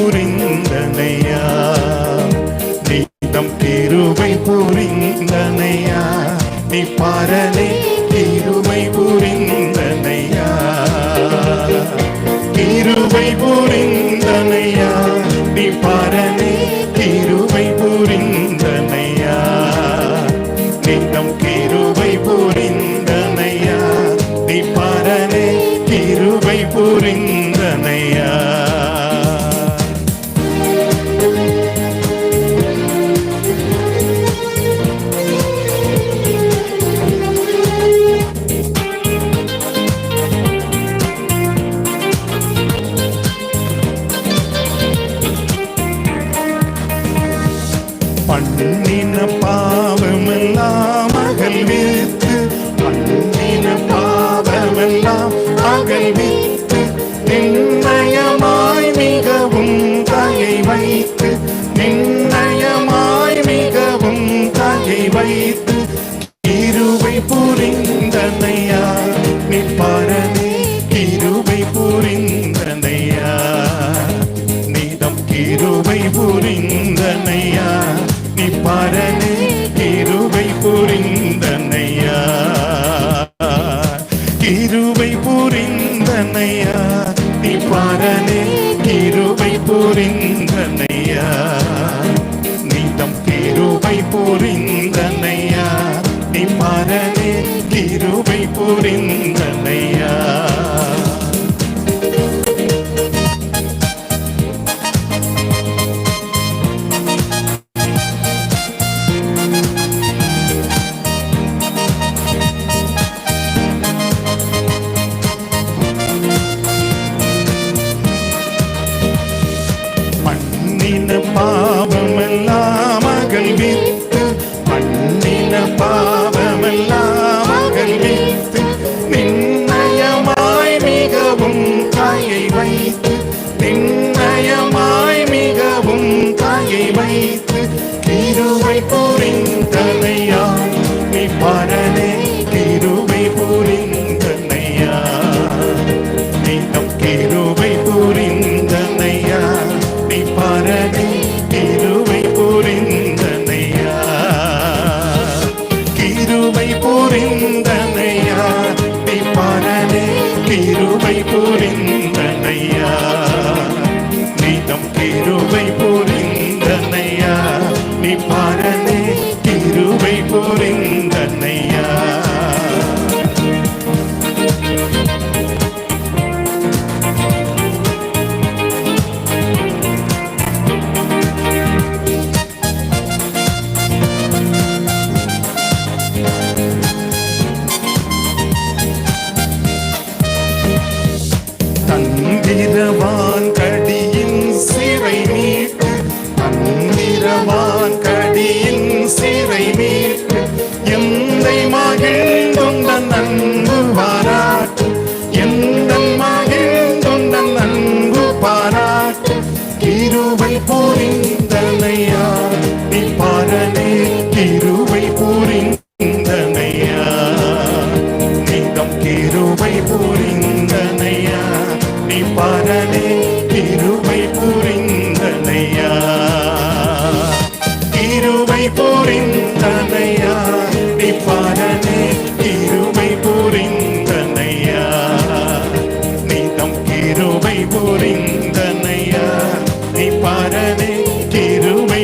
புரிந்தனையா, நீதம் கிருபை புரிந்தனையா, நீ பாரனே கிருபை புரிந்தனையா, கிருபை புரிந்தனையா, நீ பாரனே கிருபை புரிந்தனையா, நீதம் கிருபை புரிந்தனையா, நீ பாரனே கிருபை புரிந்தனையா. பண்ணின பாவமெல்லாம் அகல்வித்து, பண்ணின பாவமெல்லாம் அகல்வித்து, நிர்ணயமாய் மிகவும் தயை வைத்து, நிர்ணயமாய் மிகவும் தயை வைத்து, கிருபை புரிந்தனையா, நீ பாரனே கிருபை புரிந்தனையா, நீதம் கிருபை புரிந்தனையா, நீ பாரனே கிருபை புரிந்தனையா, கிருபை புரிந்தனையா, நீ பாரனே கிருபை புரிந்தனையா, நீதம் கிருபை புரிந்தனையா, நீ பாரனே கிருபை புரிந்தனையா. பாவமெல்லாம் அகல்வித்து, பண்ணின பாவமெல்லாம் அகல்வித்து, நிர்ணயமாய் மிகவும் தயை வைத்து, நிர்ணயமாய் மிகவும் தயை வைத்து, கிருபை புரிந்தனையா, நீ பாரனே கிருபை புரிந்தனையா, நீதம் கிருபை புரிந்தனையா, நீ பாரனே கிருபை புரிந்தனையா, கிருபை புரிந்தனையா, நீ பாரனே கிருபை புரிந்தனையா, நீதம் கிருபை புரிந்தனையா, நீ பாரனே கிருபை புரிந்தனையா. தந்திரவான் கடியின் சிறை மீட்டு, தந்திரவான் கடியின் சிறை மீட்டு, எந்தை மகிழ்ந்தொண்டன் அன்பு பாராட்டு, எந்த மகிழ்ந்தொண்டன் அன்பு பாராட்டு, கிருபை புரிந்தனையா, நீ பாரனே கிருபை புரிந்தனையா, நீதம் கிருபை புரிந்தனையா, நீ பாரனே கிருபை புரிந்தனையா, கிருபை புரிந்தனையா, நீ பாரனே கிருபை புரிந்தனையா, நீதம் கிருபை புரிந்தனையா, நீ பாரனே கிருபை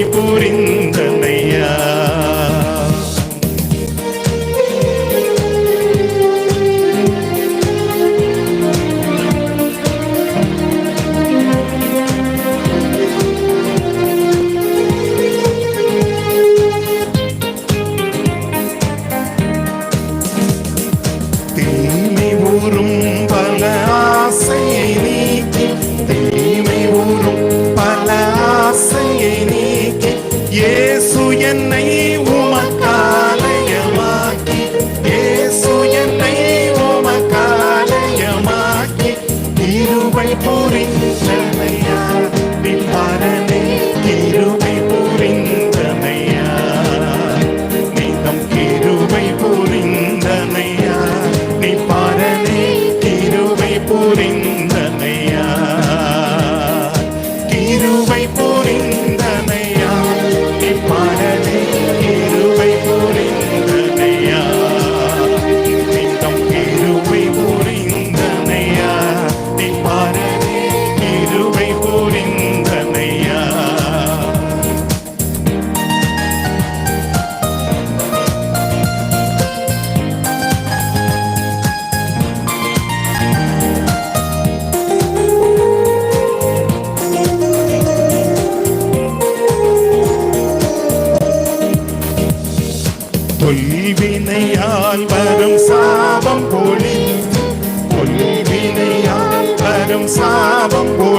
பாவம்